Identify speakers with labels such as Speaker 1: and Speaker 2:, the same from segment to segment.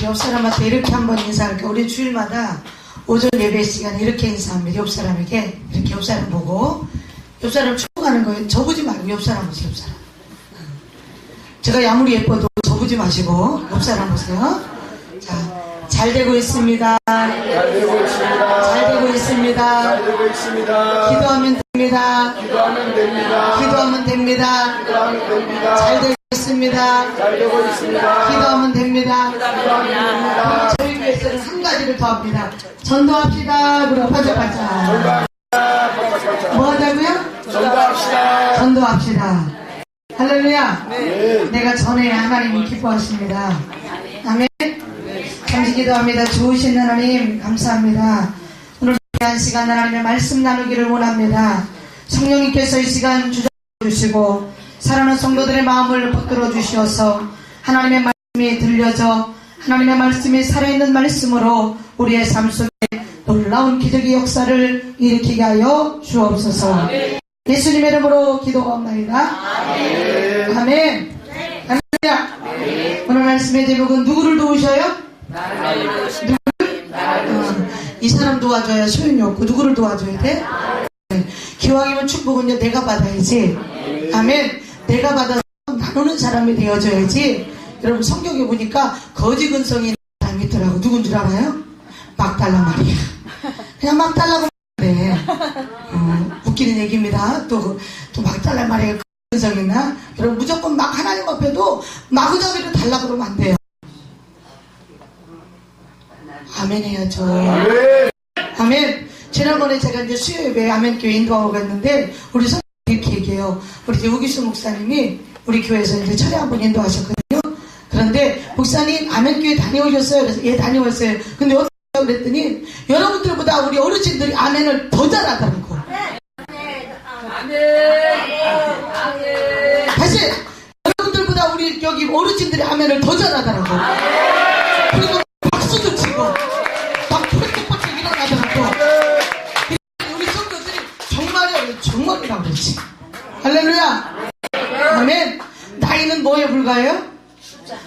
Speaker 1: 옆 사람한테 이렇게 한번 인사할까? 우리 주일마다 오전 예배 시간에 이렇게 인사합니다. 옆 사람에게 이렇게 옆 사람 보고 옆 사람 축복하는 거예요. 저보지 말고 옆 사람 보세요. 옆 사람. 제가 아무리 예뻐도 저보지 마시고 옆 사람 보세요. 자, 잘 되고 있습니다.
Speaker 2: 잘 되고 있습니다.
Speaker 1: 잘 되고 있습니다.
Speaker 2: 잘 되고 있습니다.
Speaker 1: 기도하면 됩니다.
Speaker 2: 기도하면 됩니다.
Speaker 1: 기도하면 됩니다.
Speaker 2: 기도하면 됩니다.
Speaker 1: 잘 되고 있습니다.
Speaker 2: 잘 되고 있습니다.
Speaker 1: 기도하면 됩니다.
Speaker 2: 기도하면 됩니다.
Speaker 1: 저희 교회에서는 한 가지를 더 합니다. 전도합시다. 그럼 반짝반짝. 뭐 하자고요?
Speaker 2: 전도합시다.
Speaker 1: 전도합시다. 할렐루야.
Speaker 2: 네.
Speaker 1: 내가 전에 하나님이 기뻐하십니다. 아멘. 잠시 기도합니다. 좋으신 하나님 감사합니다. 오늘 귀한 시간 하나님의 말씀 나누기를 원합니다. 성령님께서 이 시간 주장해주시고 사랑하는 성도들의 마음을 붙들어 주시어서 하나님의 말씀이 들려져 하나님의 말씀이 살아있는 말씀으로 우리의 삶 속에 놀라운 기적의 역사를 일으키게 하여 주옵소서. 예수님의 이름으로 기도하옵나이다. 아멘. 아멘. 할렐루야. 오늘 말씀의 제목은 누구를 도우셔요? 누구를? 이 사람 도와줘야 소용이 없고 누구를 도와줘야 돼? 기왕이면 축복은요 내가 받아야지. 아멘. 내가 받아서 나누는 사람이 되어줘야지. 여러분 성경에 보니까 거지 근성이 있는 사람이 있더라고. 누군 줄 알아요? 막 달라 말이야. 그냥 막 달라고 네. 웃기는 얘기입니다. 또 막 달라 말이야. 근성 있나? 여러분 무조건 막 하나님 앞에도 마구잡이로 달라 그러면 안 돼요. 아멘 해야죠.
Speaker 2: 아멘.
Speaker 1: 아멘. 지난번에 제가 이제 수요예배 아멘교회 인도하고 갔는데 우리 선생님이 이렇게 얘기해요. 우리 이제 우기수 목사님이 우리 교회에서 이제 철회 한번 인도하셨거든요. 그런데 목사님 아멘교회 다녀오셨어요? 그래서 예 다녀왔어요. 근데 어떻게 그랬더니 여러분들보다 우리 어르신들이 아멘을 더 잘하더라고. 다시 여러분들보다 우리 여기 어르신들이 아멘을 더 잘하더라고. 그리고 박수도 치고 막 펄떡펄떡 일어나더라고. 우리 성도들이 정말이야 정말이라고 그러지. 할렐루야. 아멘. 나이는 뭐에 불과해요?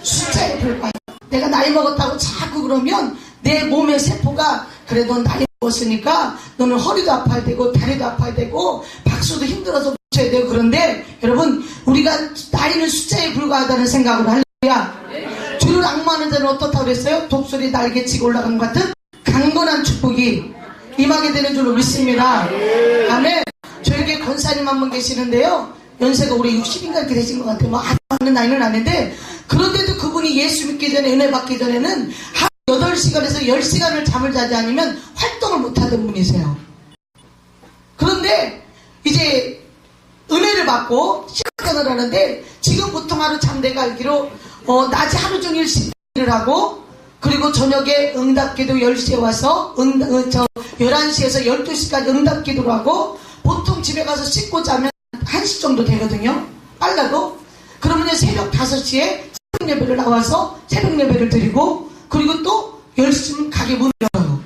Speaker 1: 숫자에 불과해요. 내가 나이 먹었다고 자꾸 그러면 내 몸의 세포가 그래 넌 나이 먹었으니까 너는 허리도 아파야 되고 다리도 아파야 되고 박수도 힘들어서 붙여야 되고. 그런데 여러분 우리가 나이는 숫자에 불과하다는 생각으로 할렐루야. 주를 악마하는 자는 어떻다고 그랬어요? 독수리 날개치고 올라간 것 같은 강건한 축복이 임하게 되는 줄로 믿습니다. 아멘. 저에게 권사님 한 분 계시는데요. 연세가 올해 60인가 이렇게 되신 것 같아요. 뭐 아는 나이는 아닌데 그런데도 그분이 예수 믿기 전에 은혜 받기 전에는 한 8시간에서 10시간을 잠을 자지 않으면 활동을 못하던 분이세요. 그런데 이제 은혜를 받고 시간을 하는데 지금 보통 하루 잠대가 알기로 낮에 하루 종일 일을 하고 그리고 저녁에 응답기도 10시에 와서 11시에서 12시까지 응답기도를 하고 보통 집에 가서 씻고 자면 1시 정도 되거든요. 빨라도. 그러면 새벽 5시에 새벽 예배를 나와서 새벽 예배를 드리고 그리고 또 10시면 가게 문을 열어요.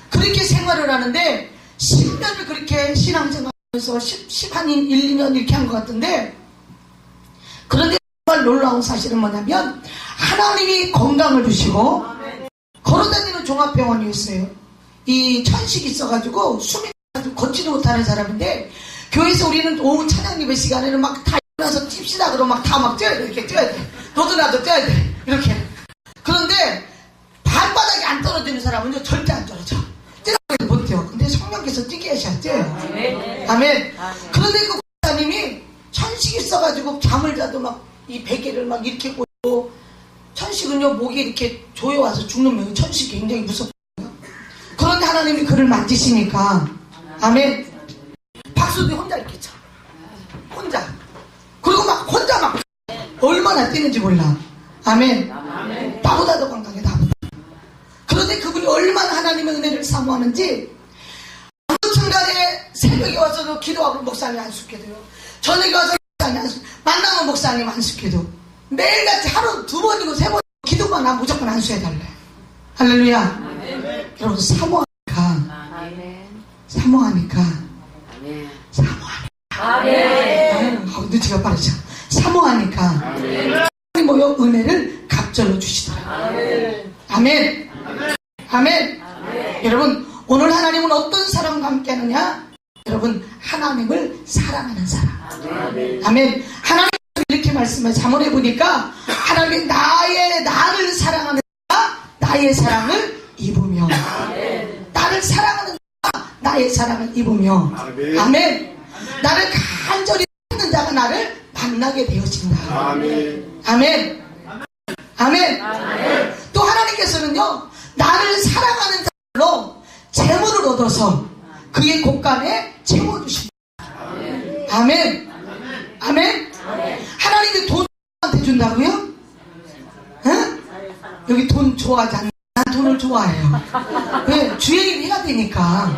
Speaker 1: 그렇게 생활을 하는데 10년을 그렇게 신앙생활하면서 10한 1, 2년 이렇게 한 것 같은데 그런데 정말 놀라운 사실은 뭐냐면 하나님이 건강을 주시고 걸어다니는 종합병원이었어요. 이 천식이 있어가지고 숨이 걷지도 못하는 사람인데 교회에서 우리는 오후 찬양 예배 시간에는 막 다 일어나서 찝시다 그러면 막 다 막 뛰어야 돼. 이렇게 뛰어야 돼. 너도 나도 뛰어야 돼. 이렇게. 그런데 발바닥이 안 떨어지는 사람은요 절대 안 떨어져. 뛰어도 못 뛰어. 근데 성령께서 뛰게 하셔야 뛰어요. 아멘. 그런데 그 목사님이 천식이 있어가지고 잠을 자도 막 이 베개를 막 이렇게 꽂고 천식은요 목이 이렇게 조여와서 죽는 거예요. 천식이 굉장히 무섭거든요. 그런데 하나님이 그를 만지시니까 아멘. 박수도 혼자 이렇게 쳐. 혼자. 그리고 막 혼자 막 얼마나 뛰는지 몰라. 아멘. 나보다 더 건강해 나보다. 그런데 그분이 얼마나 하나님의 은혜를 사모하는지 어느 순간에 새벽에 와서도 기도하고 목사님 안수해도요. 저녁에 와서 목사님 안수 만나면 목사님 안수해도 매일같이 하루 2번이고 3번 기도만 하면 무조건 안수해달래. 할렐루야. 여러분 사모하니까 사모하니까 눈치가 빠르죠. 사모하니까 하나님 뭐요 은혜를 갑절로 주시더라고요. 아멘. 아멘. 여러분, 오늘 하나님은 어떤 사람과 함께 하느냐? 여러분, 하나님을 사랑하는 사람. 아멘. 하나님 이렇게 말씀을 잠언해 보니까 하나님이 나를 사랑하는 자, 나의 사랑을 입으며, 나를 사랑하는 자, 나의 사랑을 입으며, 아멘. 나를 간절히 찾는 자가 나를 만나게 되어진다. 아멘. 아멘. 아멘. 또 하나님께서는요, 나를 사랑하는 자로 재물을 얻어서 그의 곳간에 채워주신다. 아멘. 아멘. 하나님이 돈 한테 준다고요? 응? 여기 돈 좋아하지 않나? 난 돈을 좋아해요. 왜? 주행이 해야 되니까.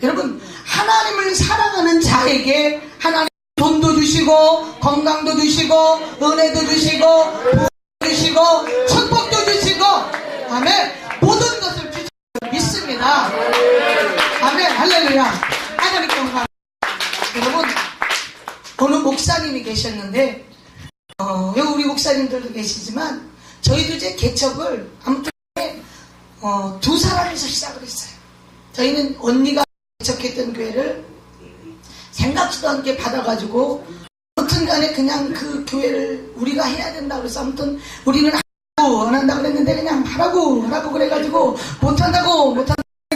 Speaker 1: 여러분, 하나님을 사랑하는 자에게 하나님 돈도 주시고 건강도 주시고 은혜도 주시고 부도 주시고 축복도 주시고, 아멘, 모든 것을 주시고 믿습니다. 아멘. 할렐루야. 하나님 건강. 여러분, 어느 목사님이 계셨는데, 여기 우리 목사님들도 계시지만 저희도 이제 개척을 아무튼 두 사람에서 시작을 했어요. 저희는 언니가 개척했던 교회를 생각지도 않게 받아가지고 아무튼 간에 그냥 그 교회를 우리가 해야 된다고 그래서 아무튼 우리는 하고 안 한다고 그랬는데 그냥 하라고 그래가지고 못한다고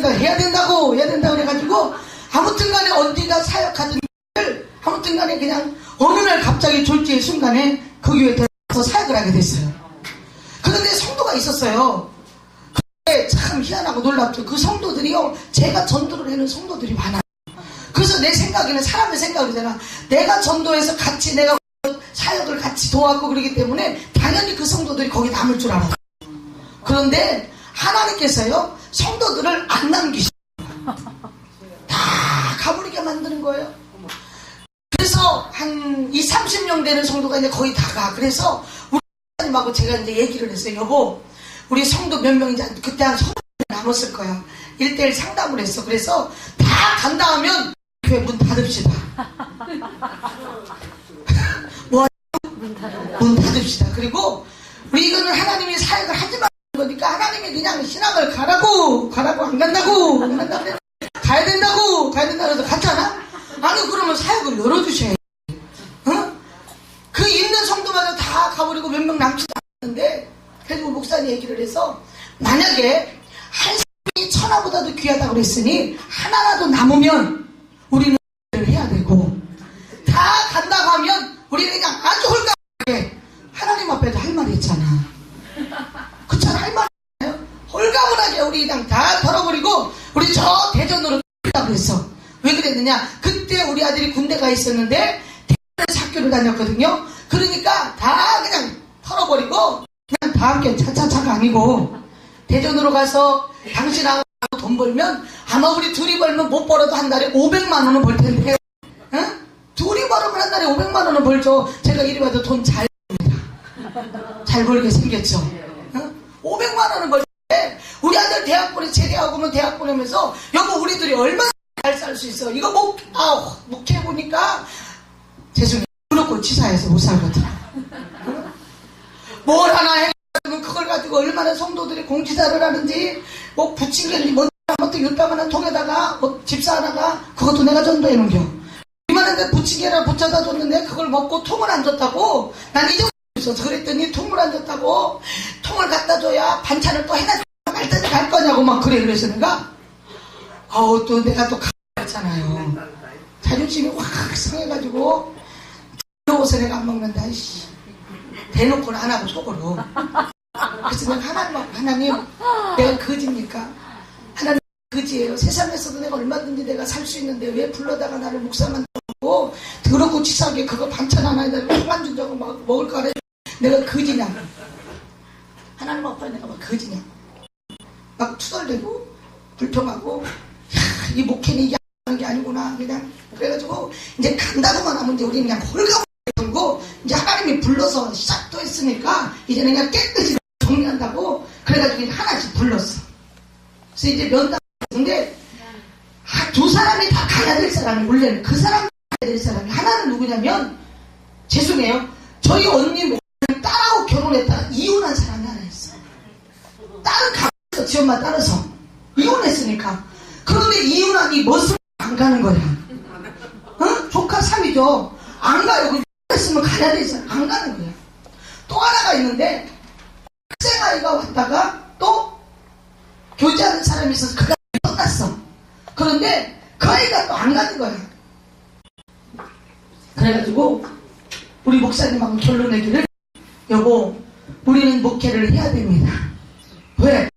Speaker 1: 해야 된다고 그래가지고 아무튼 간에 언니가 사역하던 교회를 아무튼 간에 그냥 어느 날 갑자기 졸지의 순간에 그 교회에 들어가서 사역을 하게 됐어요. 그런데 성도가 있었어요. 그게 참 희한하고 놀랍죠. 그 성도들이요, 제가 전도를 하는 성도들이 많아요. 그래서 내 생각에는, 사람의 생각이잖아, 내가 전도해서 같이 내가 사역을 같이 도왔고 그러기 때문에 당연히 그 성도들이 거기 남을 줄 알았어요. 그런데 하나님께서요, 성도들을 안 남기시고 다 가버리게 만드는 거예요. 그래서 한 20-30명 되는 성도가 이제 거의 다 가. 그래서 우리 하나님하고 제가 이제 얘기를 했어요. 여보, 우리 성도 몇 명인지 그때 한 30명 남았을 거야. 1대1 상담을 했어. 그래서 다 간다 하면 교회 문 닫읍시다. 뭐 문 닫읍시다. 그리고 우리 이거는 하나님이 사역을 하지 말라는 거니까 하나님이 그냥 신학을 가라고 안 간다고 가야 된다고 해서 갔잖아. 아니 그러면 사역을 열어주셔야 돼. 어? 그 있는 성도마다 다 가버리고 몇 명 남지도 않았는데, 그래도 목사님 얘기를 해서 만약에 한 사람이 천하보다도 귀하다고 그랬으니 하나라도 남으면 우리는 해야 되고, 다 간다고 하면 우리는 그냥 아주 홀가분하게 하나님 앞에도 할 말이 있잖아. 그렇잖아. 할 말이 있잖아요. 홀가분하게 우리 그냥 다 털어버리고 우리 저 대전으로 가려고 그랬어. 왜 그랬느냐? 그때 우리 아들이 군대가 있었는데 대전에서 학교를 다녔거든요. 그러니까 다 그냥 털어버리고 그냥 다 함께 차차차가 아니고 대전으로 가서 당신하고 돈 벌면 아마 우리 둘이 벌면 못 벌어도 한 달에 500만 원은 벌 텐데, 응? 둘이 벌으면 한 달에 500만 원은 벌죠. 제가 이리 와도 돈 잘 벌습니다. 잘 벌게 생겼죠. 응? 500만 원은 벌 텐데 우리 아들 대학 보내 제대하고 오면 대학 보내면서 여보 우리들이 얼마나 잘 살 수 있어. 이거 목해보니까 죄송해요. 무릎 치사해서 못 살거든. 뭘 하나 해가지고 그걸 가지고 얼마나 성도들이 공지사를 하는지, 뭐 부침개인지 뭐또 윷다만한 통에다가 뭐 집사 하나가 그것도 내가 전도해 놓은겨. 이만한데 부침개를 붙여다 줬는데 그걸 먹고 통을 안 줬다고. 난 이제 있어서 그랬더니 통을 안 줬다고. 통을 갖다 줘야 반찬을 또 해놨 갈 때는 갈 거냐고 막 그래서 내가 또 내가 또 가잖아요. 자존심이 확 상해가지고 들어오서 내가 안 먹는다. 대놓고는 안 하고 속으로. 그래서 내가 하나님 내가 거지입니까? 하나님 거지예요. 세상에서도 내가 얼마든지 내가 살 수 있는데 왜 불러다가 나를 목사만 하고 더럽고 치사하게 그거 반찬 하나에다가 통안 준다고 막 먹을 거래. 내가 거지냐? 하나님 아빠 내가 막 거지냐? 막 투덜대고 불평하고 이 목회는 이게 하는 게 아니구나. 그냥 그래가지고 이제 간다고만 하면 이제 우리는 그냥 홀가분하게 돌고 이제 하나님이 불러서 시작도 했으니까 이제는 그냥 깨끗이 정리한다고 그래가지고 이제 하나씩 불렀어. 그래서 이제 면담했는데 두 사람이 다 가야 될 사람이 원래는 그 사람이 가야 될 사람이 하나는 누구냐면, 죄송해요, 저희 언니 목사님 딸하고 결혼했다가 이혼한 지 엄마 따라서 이혼했으니까. 그런데 이혼하니 멋을 안 가는 거야. 응? 조카 3이죠. 안 가요. 했으면 가야 되잖아. 안 가는 거야. 또 하나가 있는데 학생 아이가 왔다가 또 교제하는 사람이 있어서 그 아이가 떠났어. 그런데 그 아이가 또 안 가는 거야. 그래가지고 우리 목사님하고 결론 내기를, 여보 우리는 목회를 해야 됩니다. 왜?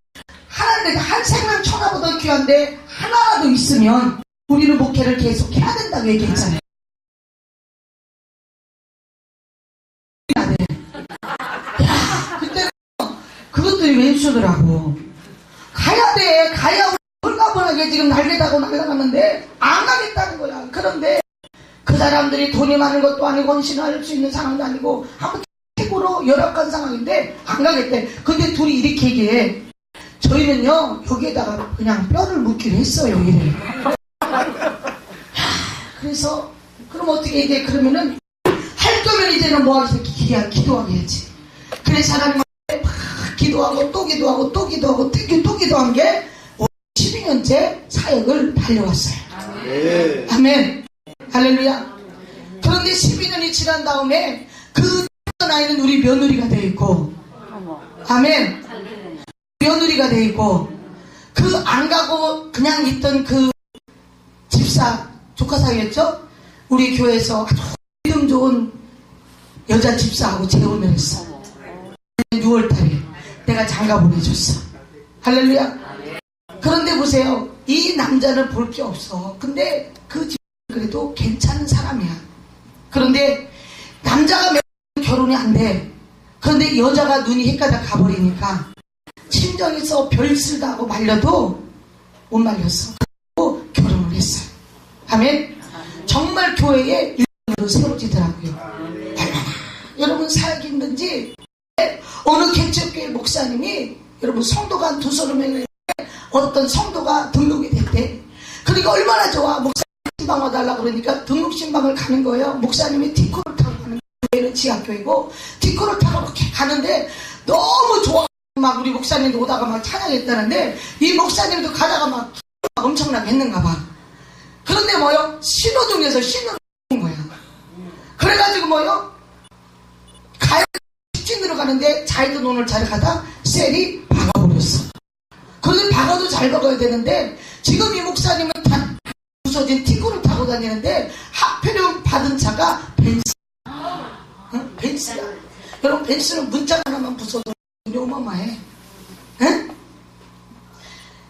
Speaker 1: 하나님께 한 생명 천하보다 귀한데 하나라도 있으면 우리는 목회를 계속 해야 된다고 얘기했잖아요. 야, 그때는 그것들이 왼수더라고. 가야 돼. 가야 홀가분하게 지금 날개다고 날아가는데 안 가겠다는 거야. 그런데 그 사람들이 돈이 많은 것도 아니고 헌신할 수 있는 상황도 아니고 아무튼 최고로 열악한 상황인데 안 가겠대. 근데 둘이 이렇게 얘기해. 저희는요 여기에다가 그냥 뼈를 묻기로 했어요. 이래. 그래서 그럼 어떻게 얘기해? 그러면은 할 거면 이제는 뭐 하겠어? 기도하겠지. 그래서 하나님한테 막 기도하고 또 기도하고 또 기도하고 또 기도한 게 12년째 사역을 달려왔어요. 아멘. 할렐루야. 그런데 12년이 지난 다음에 그 아이는 우리 며느리가 되어 있고, 아멘. 며느리가 되어 있고, 그 안 가고 그냥 있던 그 집사 조카 사이였죠. 우리 교회에서 아주 이름 좋은 여자 집사하고 재혼을 했어. 6월달에 내가 장가 보내줬어. 할렐루야. 그런데 보세요. 이 남자는 볼 게 없어. 근데 그 집사는 그래도 괜찮은 사람이야. 그런데 남자가 결혼이 안 돼. 그런데 여자가 눈이 헷가닥 가버리니까 친정에서 별 쓰다 하고 말려도 못 말렸어. 그리고 결혼을 했어요. 아멘. 정말 교회에 일본으로 세워지더라고요. 얼마나 여러분 살기 힘든지. 어느 개척교회 목사님이, 여러분 성도가 한 2-3명인데 어떤 성도가 등록이 됐대. 그러니까 얼마나 좋아. 목사님 신방 와달라고 그러니까 등록 신방을 가는 거예요. 목사님이 티코를 타고 가는 거예요. 교회는 지하교회고 티코를 타고 이렇게 가는데 너무 좋아. 막 우리 목사님도 오다가 막 찬양했다는데 이 목사님도 가다가 막 엄청나게 했는가 봐. 그런데 뭐요? 신호등에서 신호를 온 거야. 그래가지고 뭐요? 가요 직진으로 가는데 자이도 오늘 잘 가다 셀이 박아버렸어. 그런데 박아도 잘 박아야 되는데 지금 이 목사님은 다 부서진 티코를 타고 다니는데 하필이면 받은 차가 벤츠. 응? 벤츠야. 여러분 벤츠는 문짝 하나만 부숴도 어마어마해. 응?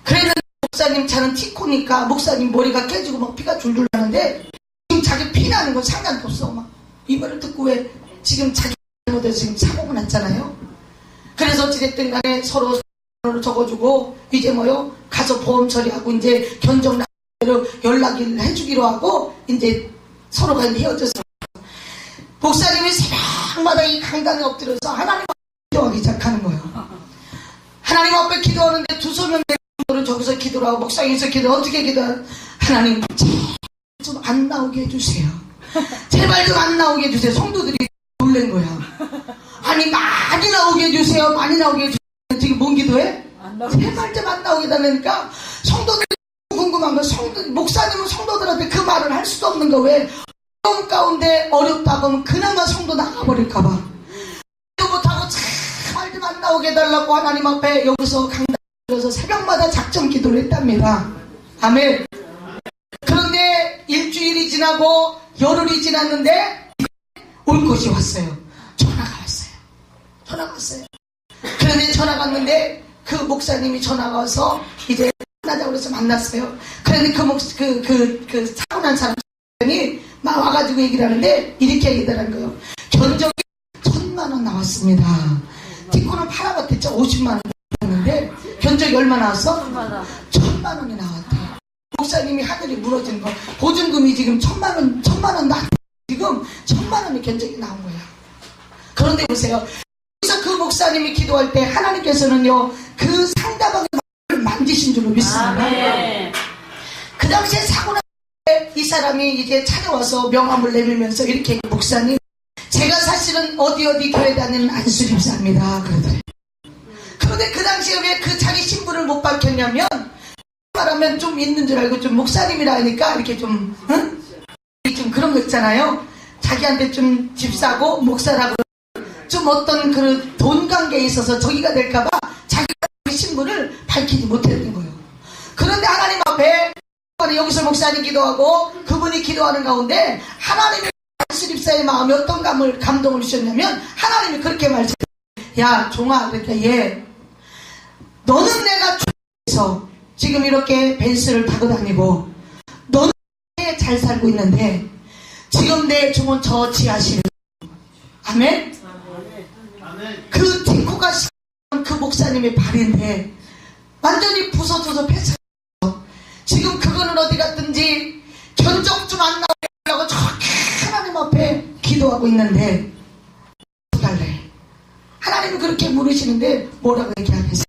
Speaker 1: 그래도 목사님 차는 티코니까 목사님 머리가 깨지고 막 피가 줄줄 나는데 지금 자기 피 나는 건 상관도 없어. 막 이 말을 듣고 왜 지금 자기 잘못해서 지금 사고가 났잖아요. 그래서 어찌됐든 간에 서로 적어주고 이제 뭐요? 가서 보험 처리하고 이제 견적대로 연락을 해주기로 하고 이제 서로가 이제 헤어져서 목사님이 새벽마다 이 강당에 엎드려서 하나님 앞에 기도하기 시작하는 거예요. 하나님 앞에 기도하는데 2-3명 저기서 기도를 하고 목사님에서 기도 어떻게 기도해요? 하나님 좀 안 나오게 해주세요. 제발 좀 안 나오게 해주세요. 성도들이 놀란 거야. 아니 많이 나오게 해주세요. 많이 나오게 해주세요. 지금 뭔 기도해? 제발 좀 안 나오게 해달라니까 성도들이 궁금한 거야. 목사님은 성도들한테 그 말을 할 수도 없는 거. 왜? 어려움 가운데 어렵다고 하면 그나마 성도 나가버릴까봐 못하고 제발 좀 안 나오게 해달라고 하나님 앞에 여기서 강단에서 새벽마다 작정 기도를 했답니다. 아멘. 그런데 일주일이 지나고 열흘이 지났는데 올 것이 왔어요. 전화가 왔어요. 그런데 전화가 왔는데 그 목사님이 전화가 와서 이제 만나자고 그래서 만났어요. 그런데 그 사고 난 사람이 막 와가지고 얘기를 하는데 이렇게 얘기하는 거예요. 견적이 1,000만 원 나왔습니다. 티코는 팔아봤댔죠. 50만 원 나왔는데 견적이 얼마 나왔어? 1,000만 원이 나왔대. 목사님이 하늘이 무너지는 거. 보증금이 지금 1,000만 원 나. 지금 1,000만 원의 견적이 나온 거야. 그런데 보세요. 그래서 그 목사님이 기도할 때 하나님께서는요 그 상대방의 마음을 만지신 줄로 믿습니다. 그 당시에 사고 날 때 이 사람이 이제 찾아와서 명함을 내밀면서 이렇게 목사님 제가 사실은 어디 교회 다니는 안수집사입니다. 그러더래요. 그런데 그런데 그 당시에 왜 그 자기 신분을 못 밝혔냐면, 말하면 좀 있는 줄 알고 좀 목사님이라 하니까 이렇게 좀, 응? 좀 그런 거 있잖아요. 자기한테 좀 집사고 목사라고 좀 어떤 그 돈 관계에 있어서 저기가 될까봐 자기가 신분을 밝히지 못했던 거예요. 그런데 하나님 앞에 여기서 목사님 기도하고 그분이 기도하는 가운데 하나님의 수립사의 마음에 어떤 감동을 주셨냐면 하나님이 그렇게 말씀해요. 야 종아, 그러니까 얘 너는 내가 에서 지금 이렇게 벤츠를 타고 다니고 너는 잘 살고 있는데 지금 내 종은 저 지하실에 아멘? 그 딩코가 그 목사님의 발인데 완전히 부서져서 폐차했어. 지금 그거는 어디 갔든지 견적 좀 안 나오려고 저렇게 하나님 앞에 기도하고 있는데 어떡할래? 하나님은 그렇게 물으시는데 뭐라고 얘기하겠어요?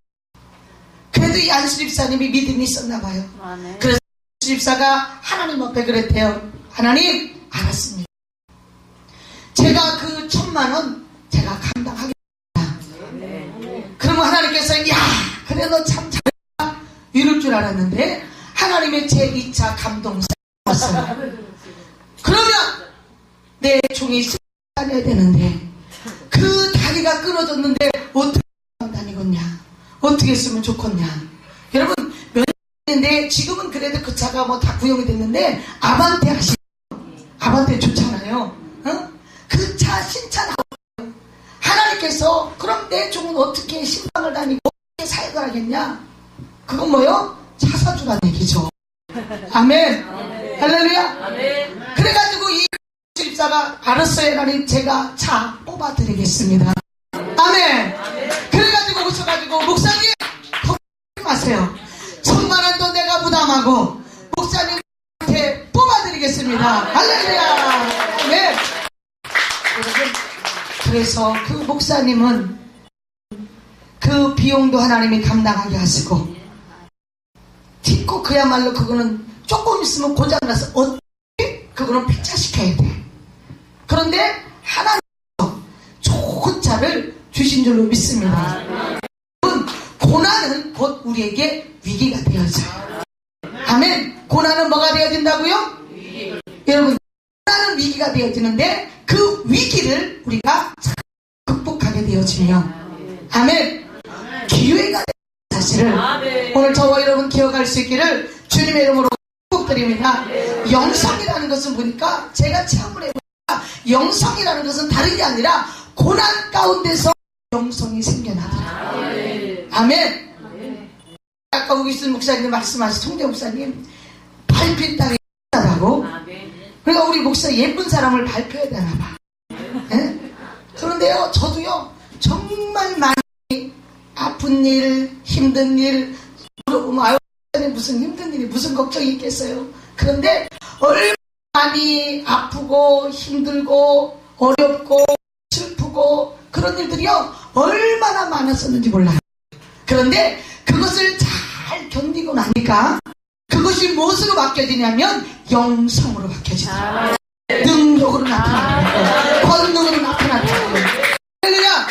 Speaker 1: 그래도 이 안수집사님이 믿음이 있었나 봐요. 그래서 안수집사가 하나님 앞에 그랬대요. 하나님 알았습니다. 제가 그 1,000,000원 제가 감당하겠습니다. 그러면 하나님께서 야 그래 너 참 잘했다 이럴 줄 알았는데 하나님의 제2차 감동사 왔어요. 그러면 내 종이 다녀야 되는데 그 다리가 끊어졌는데 어떻게 다니겠냐, 어떻게 했으면 좋겠냐. 여러분 몇 년인데 지금은 그래도 그 차가 뭐 다 구형이 됐는데 아반떼 하시죠? 아반떼 좋잖아요. 어? 그 차 신차 나와요. 하나님께서 그럼 내 종은 어떻게 신방을 다니고 어떻게 사역을 하겠냐? 그건 뭐요? 차 사주라는 얘기죠. 아멘. 할렐루야. 그래가지고 이 집사가 알았어요. 하나님 제가 차 뽑아드리겠습니다. 아멘. 그래가지고 오셔가지고 목사님 걱정 마세요. 1,000,000원도 내가 부담하고 목사님한테 뽑아드리겠습니다. 할렐루야. 아멘. 그래서 그 목사님은 그 비용도 하나님이 감당하게 하시고 딛고 그야말로 그거는 조금 있으면 고장나서 어떻게 그거는 폐차시켜야 돼. 그런데 하나님께서 좋은 차를 주신 줄로 믿습니다. 고난은 곧 우리에게 위기가 되어져요. 아멘. 고난은 뭐가 되어진다고요? 여러분 고난은 위기가 되어지는데 그 위기를 우리가 극복하게 되어지면 아멘. 기회가 되는 사실을 오늘 저와 여러분 기억할 수 있기를 주님의 이름으로 축복드립니다. 영성이라는 것은 보니까 제가 체험을 해보니까 영성이라는 것은 다른 게 아니라 고난 가운데서 영성이 생겨나더라고요. 아멘. 아까 거기 있는 목사님 말씀하신 송재 목사님 발핀 땅에 있다고. 그러니까 우리 목사 예쁜 사람을 발표해야 되나봐. 네? 그런데요 저도요 정말 많이 아픈 일 힘든 일 물어보면 아유 무슨 힘든 일이 무슨 걱정이 있겠어요. 그런데 얼마나 많이 아프고 힘들고 어렵고 슬프고 그런 일들이요 얼마나 많았었는지 몰라요. 그런데 그것을 잘 견디고 나니까 그것이 무엇으로 바뀌어지냐면 영성으로 바뀌어지더라고요. 능력으로 나타나고 권능으로 나타나고. 그러니까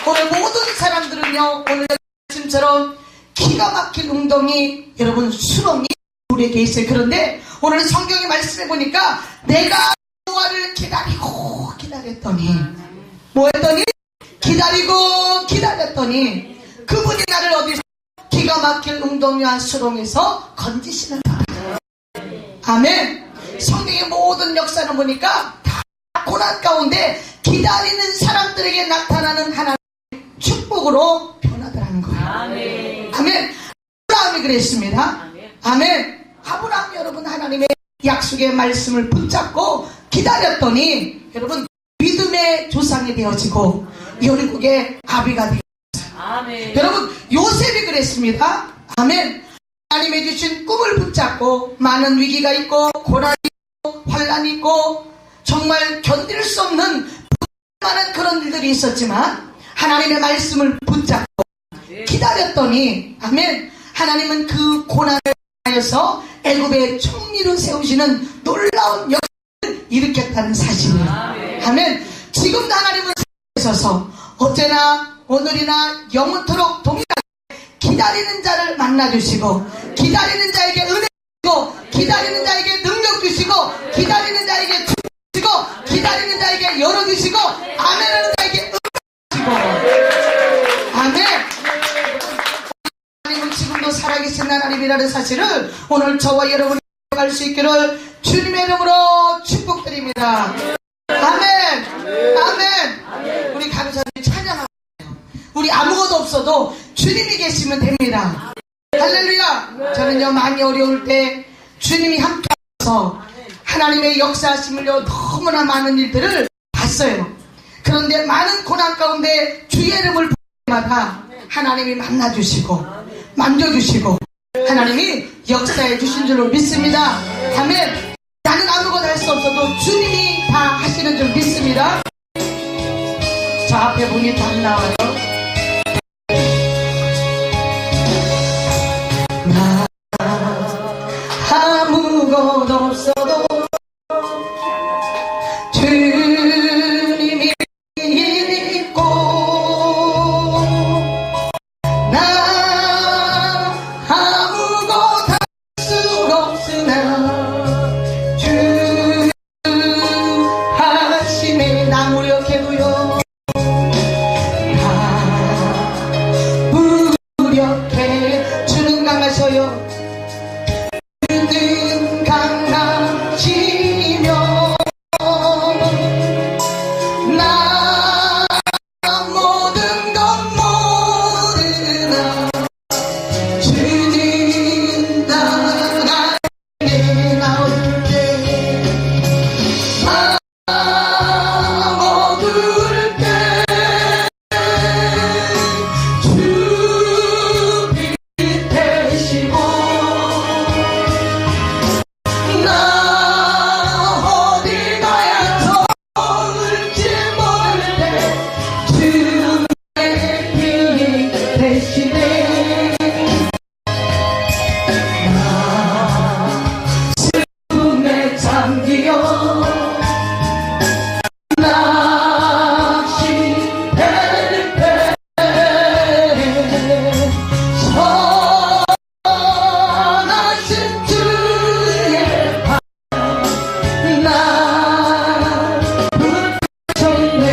Speaker 1: 오늘 모든 사람들은요 오늘 말씀처럼 기가 막힌 웅덩이 여러분 수렁이 우리에게 있어요. 그런데 오늘 성경에 말씀해 보니까 내가 여호와를 기다리고 기다렸더니 뭐 했더니 기다리고 기다렸더니 그분이 나를 어디서 기가 막힐 웅덩이와 수렁에서 건지시는 거예요. 아멘. 성경의 모든 역사를 보니까 다 고난 가운데 기다리는 사람들에게 나타나는 하나님의 축복으로 변하더라는 거예요. 아멘. 아멘. 아브라함이 그랬습니다. 아멘. 아브라함 여러분 하나님의 약속의 말씀을 붙잡고 기다렸더니 여러분 믿음의 조상이 되어지고 열국의 아비가 되었어요. 아멘. 여러분 요셉이 그랬습니다. 아멘. 하나님이 주신 꿈을 붙잡고 많은 위기가 있고 고난이 있고 환란이 있고 정말 견딜 수 없는 많은 그런 일들이 있었지만 하나님의 말씀을 붙잡고 기다렸더니 아멘. 하나님은 그 고난을 하여서 애굽의 총리로 세우시는 놀라운 역사를 일으켰다는 사실이에요. 아멘. 지금도 하나님은 살아계셔서 어제나 오늘이나 영원토록 동일하게 기다리는 자를 만나주시고 기다리는 자에게 은혜 주시고 기다리는 자에게 능력 주시고 기다리는 자에게 주시고 기다리는 자에게 열어주시고 아멘하는 자에게 은혜 주시고 아멘. 하나님은 지금도 살아계신 하나님이라는 사실을 오늘 저와 여러분이 알 수 있기를 주님의 이름으로 축복드립니다. 아멘. 아멘. 우리 감사님 찬양하세요. 우리 아무것도 없어도 주님이 계시면 됩니다. 할렐루야. 저는요 많이 어려울 때 주님이 함께하셔서 하나님의 역사하심을요 너무나 많은 일들을 봤어요. 그런데 많은 고난 가운데 주의 이름을 부를 때마다 하나님이 만나주시고 만져주시고 하나님이 역사해 주신 줄로 믿습니다. 아멘. 나는 아무것도 할 수 없어도 주님이 다 하시는 줄 믿습니다. 저 앞에 분이 다 나와요. 나 아무것도 없어도 주님이 있고 나 아무것도 할 수 없으나 주 하심에 나 무력해도요 무력해 주는 강하셔요. 주는 강하시며 나 모든 것 모르나 주는 나에게 나올 때 모든 때 되시고 나 어디 가야 좋을지 모를 때 주의 힘이 되시네. 나 슬픔에 잠기어 낚시될 때 선하신 주의 나 붙였네.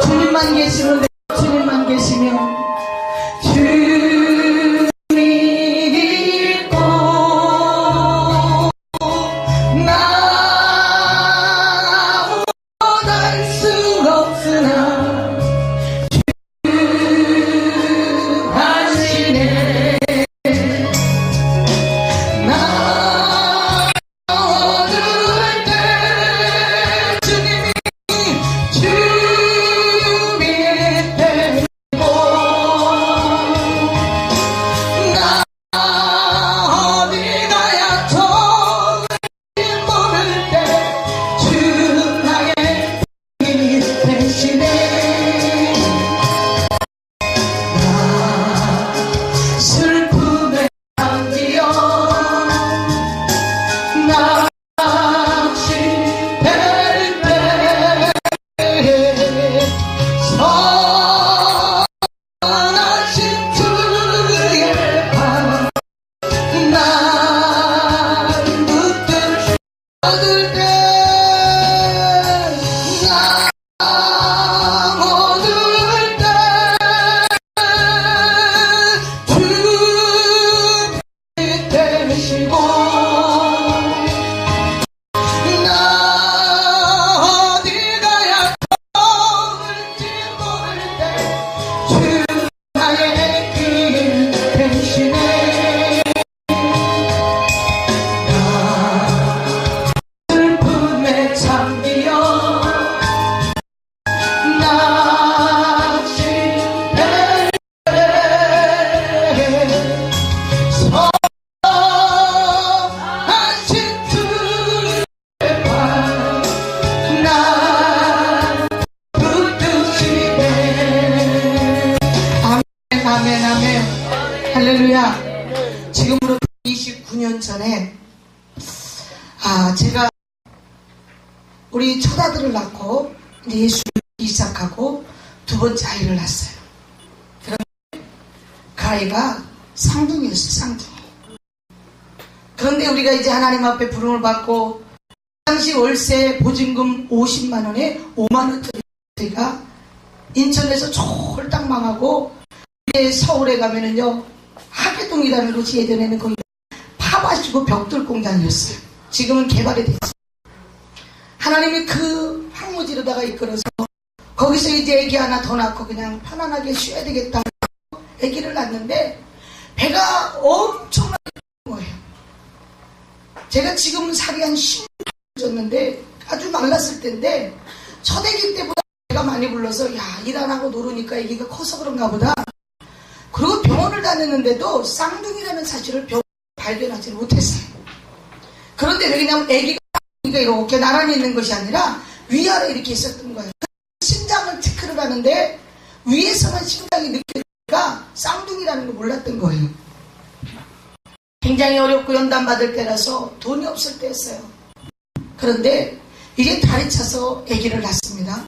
Speaker 1: 주님만 계시면 돼. 주님만 계시면 주님이 있고 나 아무것도 할 수 없으나 하시네. 나 어두울 때 주님이 되고 나 어디 가야 좋을지 모를 때 주 나의 힘이 되시네. 나 슬픔에 잠기어 낚시될 때 선하신 주의 날 붙들 때 나 어두울 때 주님이 되시고 나 어디 가야 좋을지 모를 때 주 나의 길 되시네. 나 슬픔에 잠기어 낚시될 때 선하신 주의 나 붙드시네. 아멘 아멘 아멘. 할렐루야. 지금으로 29년 전에 제가 우리 첫 아들을 낳고 이제 예수를 믿기 시작하고 두 번째 아이를 낳았어요. 그런데 그 아이가 쌍둥이였어요. 쌍둥이. 그런데 우리가 이제 하나님 앞에 부름을 받고 당시 월세 보증금 50만 원에 5만 원짜리 저희가 인천에서 쫄딱 망하고 이제 서울에 가면은요 하계동이라는 곳이 예전에는 거기 파마시고 벽돌 공장이었어요. 지금은 개발이 됐어요. 하나님이 그 황무지로다가 이끌어서 거기서 이제 애기 하나 더 낳고 그냥 편안하게 쉬어야 되겠다 애기를 낳는데 배가 엄청나게 거예요. 제가 지금은 살이 한 10kg 쪘는데 아주 말랐을 때인데 첫 애기 때보다 배가 많이 불러서 야 일 안 하고 놀으니까 애기가 커서 그런가 보다. 그리고 병원을 다녔는데도 쌍둥이라는 사실을 발견하지 못했어요. 그런데 왜냐면 애기가 이렇게 나란히 있는 것이 아니라 위아래 이렇게 있었던 거예요. 심장을 체크를 하는데 위에서만 심장이 느껴지니까 쌍둥이라는 걸 몰랐던 거예요. 굉장히 어렵고 연단 받을 때라서 돈이 없을 때였어요. 그런데 이제 다리 차서 아기를 낳습니다.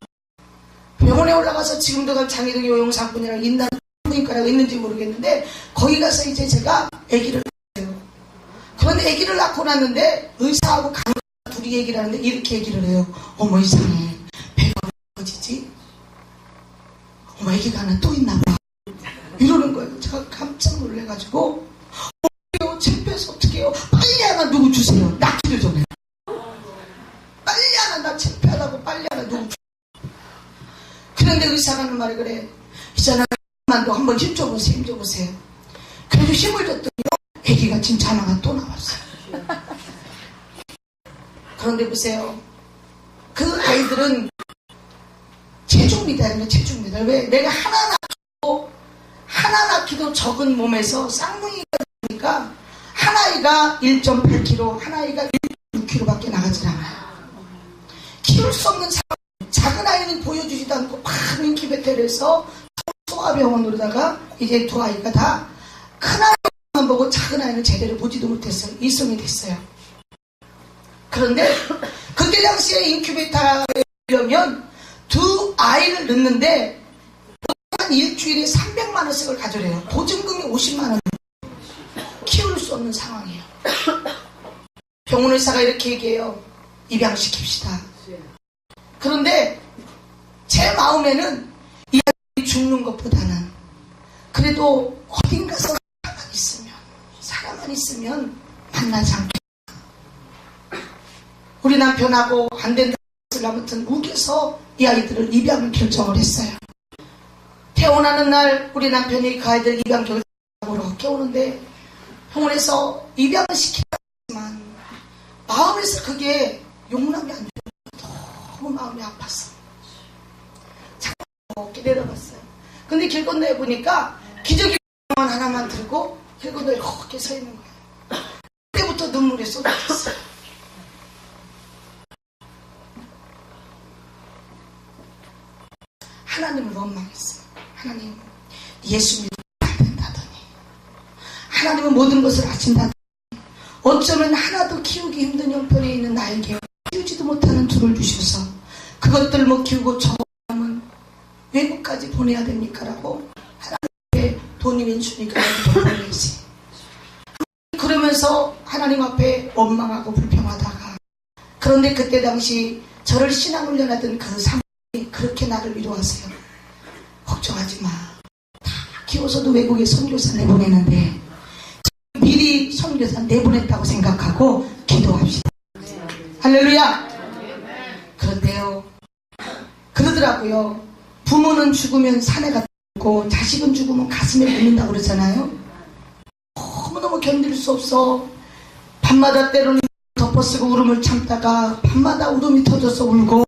Speaker 1: 병원에 올라가서 지금도 장애동 요용사분이랑 인단부인과라고 있는지 모르겠는데 거기 가서 이제 제가 아기를 낳았어요. 그런데 아기를 낳고 났는데 의사하고 간호사 둘이 얘기를 하는데 이렇게 얘기를 해요. 어머 이상해. 배가 어지지? 어머 아기가 하나 또 있나 봐. 이러는 거예요. 제가 깜짝 놀래가지고 창피해서 어떻게 해요? 빨리 하나 누구 주세요. 낳기도 전에. 빨리 하나 나 창피하다고 빨리 하나 누구 주세요. 그런데 의사가 하는 말이 그래. 있잖아 만도 한번 힘줘보세요. 힘줘보세요. 그래도 힘을 줬더니 아기가 진짜 하나가 또 나왔어요. 그런데 보세요. 그 아이들은 체중 미달이에요. 체중 미달. 왜? 내가 하나 낳기도 적은 몸에서 쌍둥이가 되니까 한 아이가 1.8kg, 한 아이가 1.6kg밖에 나가질 않아요. 키울 수 없는 상황. 작은 아이는 보여주지도 않고 막 인큐베이터를 해서 소아병원으로다가 이제 두 아이가 다 큰 아이만 보고 작은 아이는 제대로 보지도 못했어요. 이송이 됐어요. 그런데 그때 당시에 인큐베이터에 하려면 두 아이를 넣는데 한 일주일에 300만 원씩을 가져래요. 보증금이 50만 원. 키울 수 없는 상황이에요. 병원 의사가 이렇게 얘기해요. 입양시킵시다. 그런데 제 마음에는 이 아이들이 죽는 것보다는 그래도 어딘가서 사람만 있으면 만나지 않겠다. 우리 남편하고 안 된다고 아무튼 우겨서 이 아이들을 입양을 결정을 했어요. 태어나는 날 우리 남편이 그 아이들 입양 결정으로 깨우는데 병원에서 입양을 시키지만 마음에서 그게 용납이 안 돼요. 너무 마음이 아팠어. 잠깐 어깨 내려갔어요. 근데 길 건너에 보니까 기저귀 하나만 들고 길 건너에 이렇게 서 있는 거예요. 그때부터 눈물이 쏟아졌어요. 하나님을 원망했어요. 하나님, 예수 믿으면 안 된다더니 하나님은 모든 것을 아신다더니 어쩌면 하나도 키우기 힘든 형편에 있는 나에게 키우지도 못하는 둘을 주셔서 그것들 못 키우고 저 사람은 외국까지 보내야 됩니까? 라고 하나님 앞에 돈이 왼수니까 돈 보내지. 그러면서 하나님 앞에 원망하고 불평하다가 그런데 그때 당시 저를 신앙훈련하던 그 사모님이 그렇게 나를 위로하세요. 걱정하지 마. 다 키워서도 외국에 선교사 내보내는데 미리 선교사 내보냈다고 생각하고 기도합시다. 할렐루야. 그런데요 그러더라고요. 부모는 죽으면 산에 갔다 오고 자식은 죽으면 가슴에 묻는다고 그러잖아요. 너무너무 견딜 수 없어. 밤마다 때로는 덮어쓰고 울음을 참다가 밤마다 울음이 터져서 울고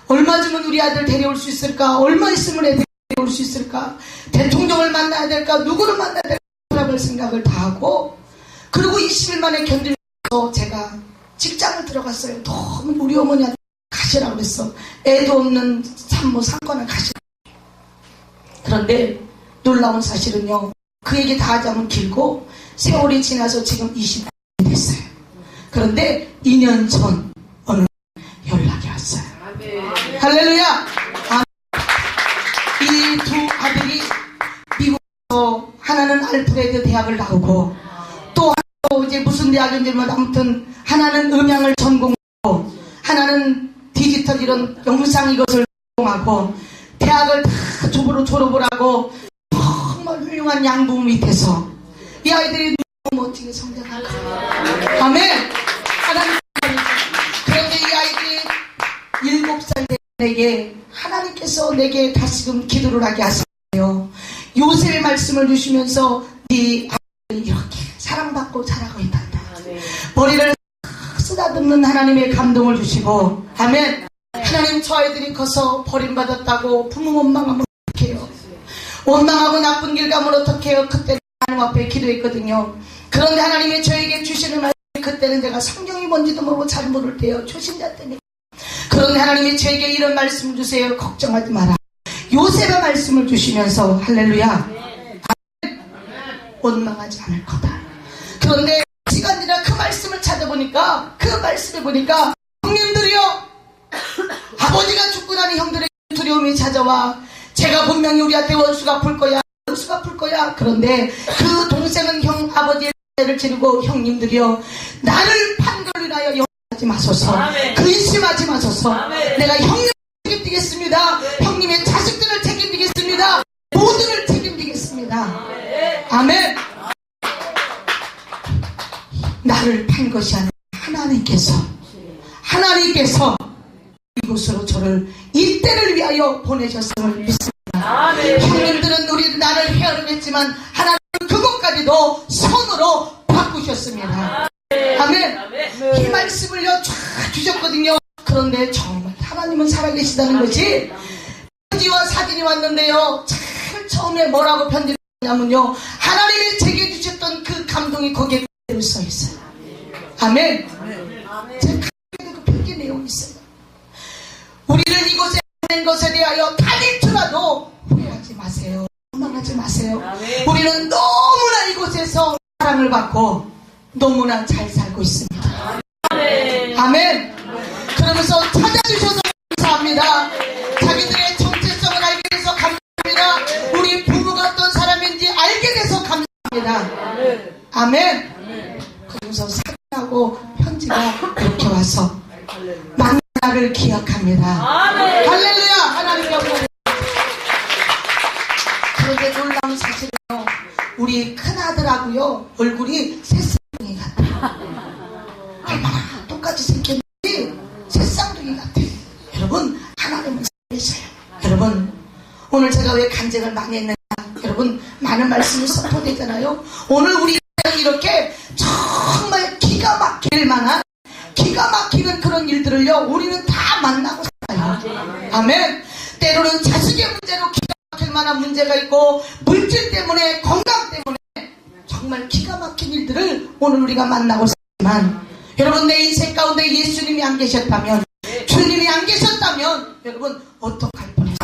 Speaker 1: 얼마 주면 우리 아들 데려올 수 있을까? 얼마 있으면 애들 데려올 수 있을까? 대통령을 만나야 될까? 누구를 만나야 될까? 생각을 다 하고 그리고 20일 만에 견디면서 제가 직장을 들어갔어요. 너무 우리 어머니한테 가시라고 그랬어. 애도 없는 산모 상관을 가시라고. 그런데 놀라운 사실은요. 그 얘기 다 하자면 길고 세월이 지나서 지금 20년이 됐어요. 그런데 2년 전 어느 연락이 왔어요. 할렐루야. 이 두 아들이 미국에서 하나는 알프레드 대학을 나오고 또 하나는 이제 무슨 대학인지 뭐 아무튼 하나는 음향을 전공하고 하나는 디지털 이런 영상 이것을 전공하고 대학을 다 졸업을 하고 정말 훌륭한 양부 밑에서 이 아이들이 너무 멋지게 성장할 거예요. 아멘. 하나님. 그런데 이 아이들이 7살 된 내게 하나님께서 내게 다시금 기도를 하게 하세요. 요셉의 말씀을 주시면서 네 아이들이 이렇게 사랑받고 자라고 있단다. 머리를 쓰다듬는 하나님의 감동을 주시고 아멘. 하나님 저 아이들이 커서 버림받았다고 부모 원망하면 어떡해요. 원망하고 나쁜 길 가면 어떡해요. 그때 하나님 앞에 기도했거든요. 그런데 하나님이 저에게 주시는 말씀 그때는 제가 성경이 뭔지도 모르고 잘 모를 때요. 초신자 때니까. 그런데 하나님이 저에게 이런 말씀을 주세요. 걱정하지 마라. 요셉의 말씀을 주시면서 할렐루야. 원망하지 않을 거다. 그런데 시간 지나 그 말씀을 찾아보니까 그 말씀에 보니까 형님들이요. 아버지가 죽고 나니 형들에게 두려움이 찾아와 제가 분명히 우리한테 원수가 풀 거야. 원수가 풀 거야. 그런데 그 동생은 형 아버지의 죄를 지르고 형님들이요. 나를 판결로 인하여 염려하지 마소서. 근심하지 마소서. 내가 형님을 책임지겠습니다. 형님의 자식들을 책임지겠습니다. 모두를 책임지겠습니다. 아멘. 나를 판 것이 아니라 하나님께서 이곳으로 저를 이때를 위하여 보내셨음을 믿습니다. 형님들은 우리 나를 헤아리겠지만 하나님은 그것까지도 선으로 바꾸셨습니다. 아멘. 이 말씀을요 쫙 주셨거든요. 그런데 정말 하나님은 살아계시다는 것이 편지와 사진이 왔는데요. 참 처음에 뭐라고 편지를 했냐면요. 하나님이 제게 주셨던 그 감동이 거기에 그대로 써 있어요. 아멘. 제가 그 편지 내용이 있어요. 우리는 이곳에 있는 것에 대하여 탈일주라도 후회하지 마세요. 원망하지 마세요. 우리는 너무나 이곳에서 사랑을 받고 너무나 잘 살고 있습니다. 아멘. 그러면서 찾아주셔서 감사합니다. 자기들의 정체성을 알게 돼서 감사합니다. 우리 부부가 어떤 사람인지 알게 돼서 감사합니다. 아멘. 그러면서 사랑하고 편지가 이렇게 와서 만나를 기억합니다. 할렐루야. 하나님께 영광. 그런데 놀라운 사실은요. 우리 큰아들하고요 얼굴이 새쌍둥이 같아. 얼마나 똑같이 생겼는지 새쌍둥이 같아. 여러분 하나님은 살리셔요. 여러분 오늘 제가 왜 간증을 많이 했느냐. 여러분 많은 말씀이 선포되잖아요. 오늘 우리 이렇게 정말 기가 막힐 만한 기가 막히는 그런 일들을요 우리는 다 만나고 살아요. 아멘. 때로는 자식의 문제로 기가 막힐 만한 문제가 있고 물질 때문에 건강 때문에 정말 기가 막힌 일들을 오늘 우리가 만나고 살지만 여러분 내 인생 가운데 예수님이 안 계셨다면 주님이 안 계셨다면 여러분 어떡할 뻔했어요.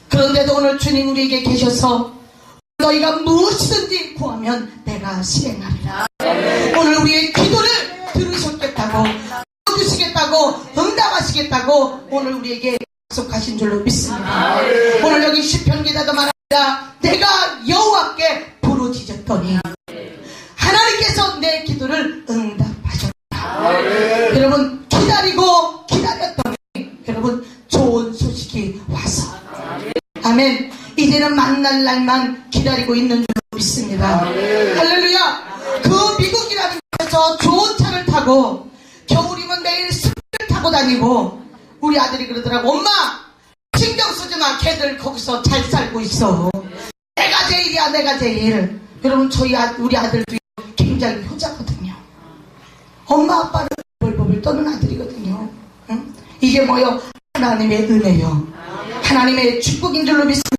Speaker 1: 그런데도 오늘 주님 우리에게 계셔서 너희가 무엇이든지 구하면 내가 실행하리라. 오늘 우리의 기도를 들으셨겠다고 주시겠다고 응답하시겠다고 오늘 우리에게 약속하신 줄로 믿습니다. 오늘 여기 시편 기자도 말합니다. 내가 여호와께 부르짖었더니 하나님께서 내 기도를 응답하셨다. 여러분 기다리고 기다렸더니 여러분 좋은 소식이 와서 아멘. 이제는 만날 날만 기다리고 있는 줄로 믿습니다. 할렐루야. 그 미국이라는 곳에서 좋은 차를 타고 겨울이면 매일 스키를 타고 다니고 우리 아들이 그러더라고. 엄마 신경 쓰지 마. 걔들 거기서 잘 살고 있어. 내가 제일이야. 내가 제일. 여러분 우리 아들도 굉장히 효자거든요. 엄마 아빠를 벌벌 떠는 아들이거든요. 응? 이게 뭐요? 하나님의 은혜요. 하나님의 축복인 줄로 믿습니다.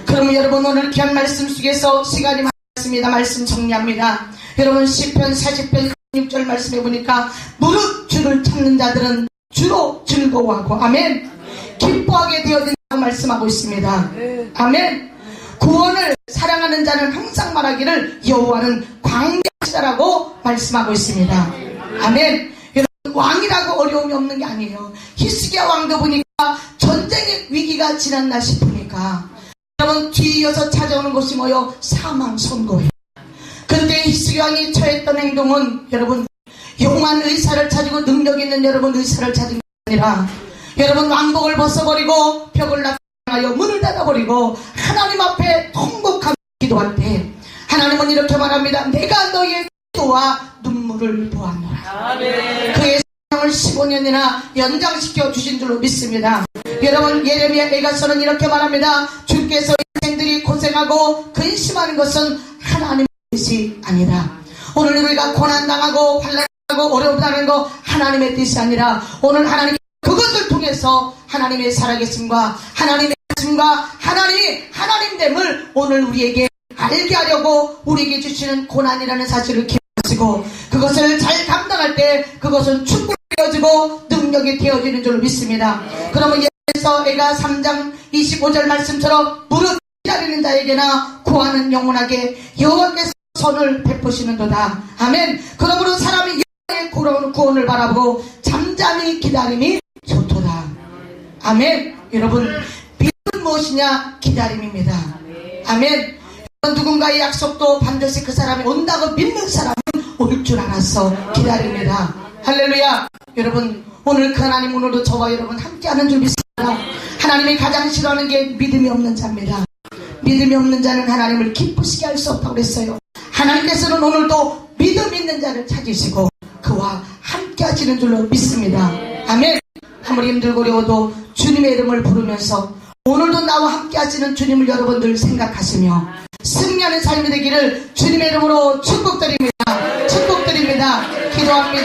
Speaker 1: 그러면 여러분 오늘 귀한 말씀 속에서 시간이 많습니다. 말씀 정리합니다. 여러분 시편 40편 6절 말씀해 보니까 무릇 주를 찾는 자들은 주로 즐거워하고 아멘 기뻐하게 되어진다고 말씀하고 있습니다. 아멘. 구원을 사랑하는 자는 항상 말하기를 여호와는 광대하시다라고 말씀하고 있습니다. 아멘. 여러분 왕이라고 어려움이 없는 게 아니에요. 히스기야 왕도 보니까 전쟁의 위기가 지났나 싶으니까 여러분 뒤이어서 찾아오는 것이 뭐요? 사망 선고예요. 그때 히스기야 왕이 처했던 행동은 여러분 용한 의사를 찾고 능력 있는 여러분 의사를 찾은 게 아니라 여러분 왕복을 벗어버리고 벽을 낙하여 문을 닫아버리고 하나님 앞에 통곡하며 기도할 때 하나님은 이렇게 말합니다. 내가 너희의 기도와 눈물을 보았노라. 그의 생명을 15년이나 연장시켜 주신 줄로 믿습니다. 여러분 예레미야 애가서는 이렇게 말합니다. 주께서 인생들이 고생하고 근심하는 것은 하나님의 뜻이 아니라 오늘 우리가 고난당하고 환난당하고 어려움당하는 거 하나님의 뜻이 아니라 오늘 하나님이 그것을 통해서 하나님의 살아계심과 하나님의 하심과 하나님이 하나님됨을 오늘 우리에게 알게 하려고 우리에게 주시는 고난이라는 사실을 기억하시고 그것을 잘 감당할 때 그것은 축복이 되어지고 능력이 되어지는 줄로 믿습니다. 그러면 예수께서 애가 3장 25절 말씀처럼 무릇 기다리는 자에게나 구하는 영원하게 여호와께서 선을 베푸시는도다. 아멘. 그러므로 사람이 여호와의 구원을 바라보고 잠잠히 기다림이 좋도다. 아멘. 여러분 믿음은 무엇이냐? 기다림입니다. 아멘. 누군가의 약속도 반드시 그 사람이 온다고 믿는 사람은 올 줄 알았어 기다립니다. 할렐루야. 여러분 오늘 그 하나님 오늘도 저와 여러분 함께하는 줄 믿습니다. 하나님이 가장 싫어하는 게 믿음이 없는 자입니다. 믿음이 없는 자는 하나님을 기쁘시게 할 수 없다고 그랬어요. 하나님께서는 오늘도 믿음 있는 자를 찾으시고 그와 함께 하시는 줄로 믿습니다. 아멘. 아무리 힘들고 어려워도 주님의 이름을 부르면서 오늘도 나와 함께 하시는 주님을 여러분들 생각하시며 승리하는 삶이 되기를 주님의 이름으로 축복드립니다. 축복드립니다. 기도합니다.